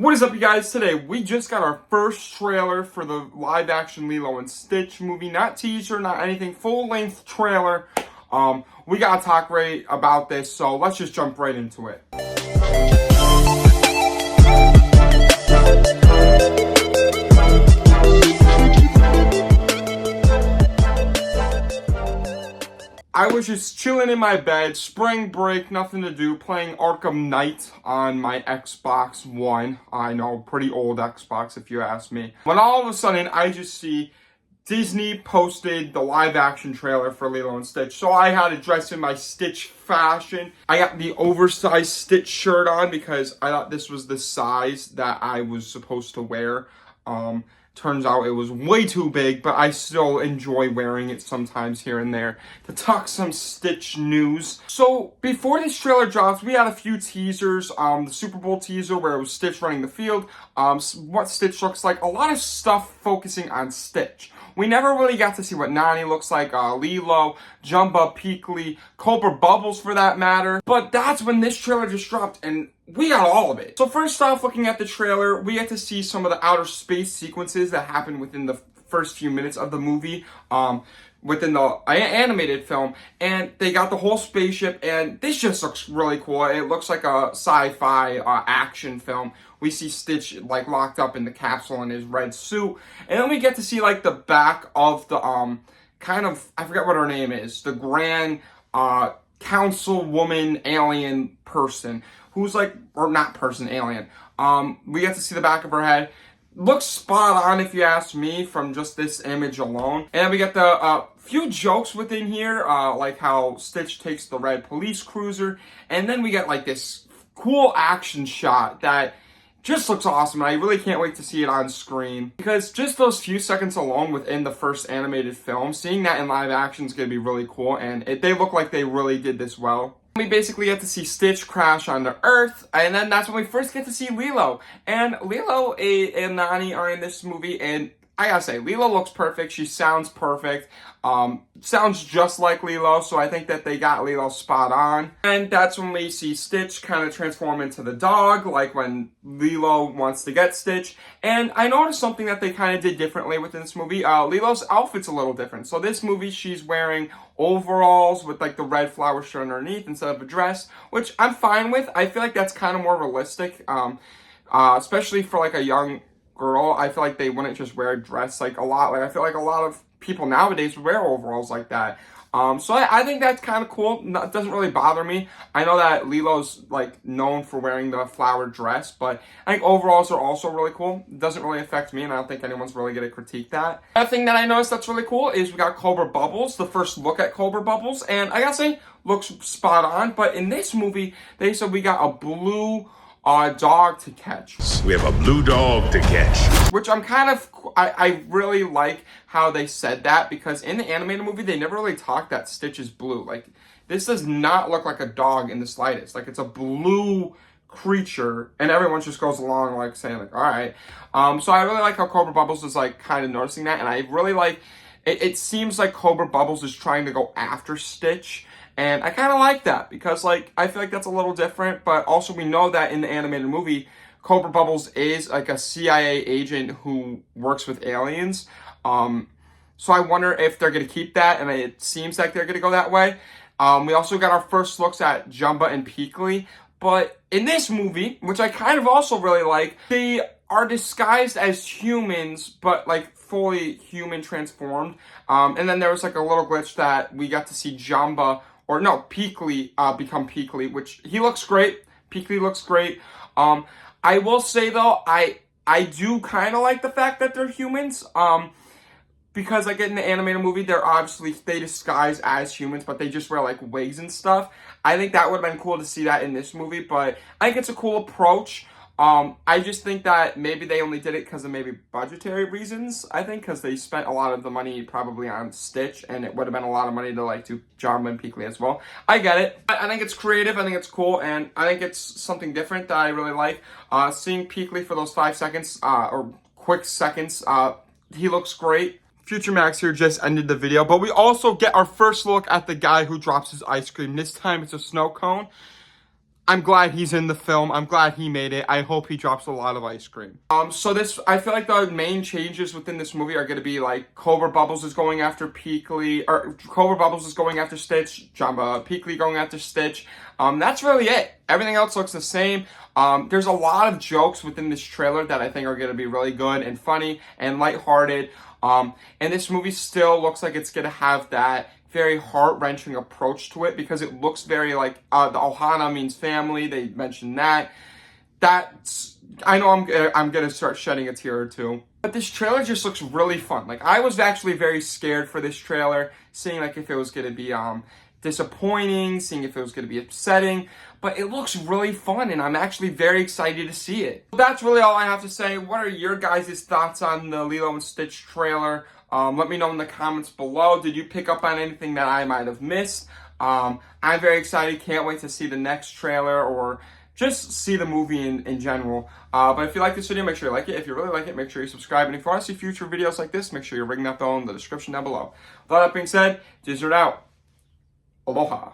What is up, you guys? Today we just got our first trailer for the live action Lilo and Stitch movie. Not teaser, not anything, full length trailer. We gotta talk right about this, so let's just jump right into it. I was just chilling in my bed, spring break, nothing to do, playing Arkham Knight on my Xbox One. I know, pretty old Xbox if you ask me. When all of a sudden I just see Disney posted the live action trailer for Lilo and Stitch. So I had to dress in my Stitch fashion. I got the oversized Stitch shirt on because I thought this was the size that I was supposed to wear. Turns out it was way too big, but I still enjoy wearing it sometimes here and there to talk some Stitch news. So before this trailer drops, we had a few teasers. The Super Bowl teaser where it was Stitch running the field, what Stitch looks like, a lot of stuff focusing on Stitch. We never really got to see what Nani looks like, Lilo, Jumba, Peakley, Cobra Bubbles for that matter. But that's when this trailer just dropped and we got all of it. So first off, looking at the trailer, we get to see some of the outer space sequences that happen within the first few minutes of the movie, within the animated film, and they got the whole spaceship, and this just looks really cool. It looks like a sci-fi action film. We see Stitch like locked up in the capsule in his red suit, and then we get to see like the back of the kind of, I forget what her name is, the grand councilwoman alien person who's like, or not person, alien. We get to see the back of her head. Looks spot on if you ask me from just this image alone. And then we get the few jokes within here, like how Stitch takes the red police cruiser. And then we get like this cool action shot that just looks awesome. And I really can't wait to see it on screen. Because just those few seconds alone within the first animated film, seeing that in live action is going to be really cool. And they look like they really did this well. We basically get to see Stitch crash onto Earth, and then that's when we first get to see Lilo. And Lilo and Nani are in this movie, and I gotta say, Lilo looks perfect. She sounds perfect. Sounds just like Lilo, so I think that they got Lilo spot on. And that's when we see Stitch kind of transform into the dog, like when Lilo wants to get Stitch. And I noticed something that they kind of did differently within this movie. Lilo's outfit's a little different. So this movie, she's wearing overalls with like the red flower shirt underneath instead of a dress, which I'm fine with. I feel like that's kind of more realistic, especially for like a young girl. I feel like they wouldn't just wear a dress like a lot. Like I feel like a lot of people nowadays wear overalls like that. So I think that's kind of cool. It doesn't really bother me. I know that Lilo's like known for wearing the flower dress, but I think overalls are also really cool. It doesn't really affect me, and I don't think anyone's really going to critique that. Another thing that I noticed that's really cool is we got Cobra Bubbles, the first look at Cobra Bubbles, and I gotta say, looks spot on. But in this movie, they said we got a blue dog to catch. We have a blue dog to catch. Which I really like how they said that, because in the animated movie, they never really talked that Stitch is blue. Like, this does not look like a dog in the slightest. Like, it's a blue creature, and everyone just goes along like saying like, all right. So I really like how Cobra Bubbles is like kind of noticing that, and I really like, it seems like Cobra Bubbles is trying to go after Stitch. And I kind of like that because, like, I feel like that's a little different. But also we know that in the animated movie, Cobra Bubbles is, like, a CIA agent who works with aliens. So I wonder if they're going to keep that. And it seems like they're going to go that way. We also got our first looks at Jumba and Peakley. But in this movie, which I kind of also really like, they are disguised as humans, but, like, fully human transformed. And then there was, like, a little glitch that we got to see Jumba, or no, Peakley become Peakley, which he looks great. Peakley looks great. I will say though, I do kind of like the fact that they're humans. Because like in the animated movie, they disguise as humans, but they just wear like wigs and stuff. I think that would have been cool to see that in this movie, but I think it's a cool approach. I just think that maybe they only did it because of maybe budgetary reasons, I think, because they spent a lot of the money probably on Stitch, and it would have been a lot of money to like do Jumba and Peakley as well. I get it. I think it's creative, I think it's cool, and I think it's something different that I really like. Seeing Peakley for those 5 seconds, or quick seconds, he looks great. Future Max here just ended the video, but we also get our first look at the guy who drops his ice cream. This time it's a snow cone. I'm glad he's in the film. I'm glad he made it. I hope he drops a lot of ice cream. So this, I feel like the main changes within this movie are going to be like Cobra Bubbles is going after Peakley, or Cobra Bubbles is going after Stitch, Jumba, Peakley going after Stitch. That's really it. Everything else looks the same. There's a lot of jokes within this trailer that I think are going to be really good and funny and lighthearted. And this movie still looks like it's going to have that very heart-wrenching approach to it because it looks very like the Ohana means family. They mentioned that. That's, I know I'm gonna start shedding a tear or two. But this trailer just looks really fun. Like, I was actually very scared for this trailer, seeing like if it was gonna be disappointing, seeing if it was gonna be upsetting. But it looks really fun, and I'm actually very excited to see it. That's really all I have to say. What are your guys' thoughts on the Lilo and Stitch trailer? Let me know in the comments below. Did you pick up on anything that I might have missed? I'm very excited. Can't wait to see the next trailer or just see the movie in general. But if you like this video, make sure you like it. If you really like it, make sure you subscribe. And if you want to see future videos like this, make sure you ring that bell in the description down below. With all that being said, Dizzard out. Aloha.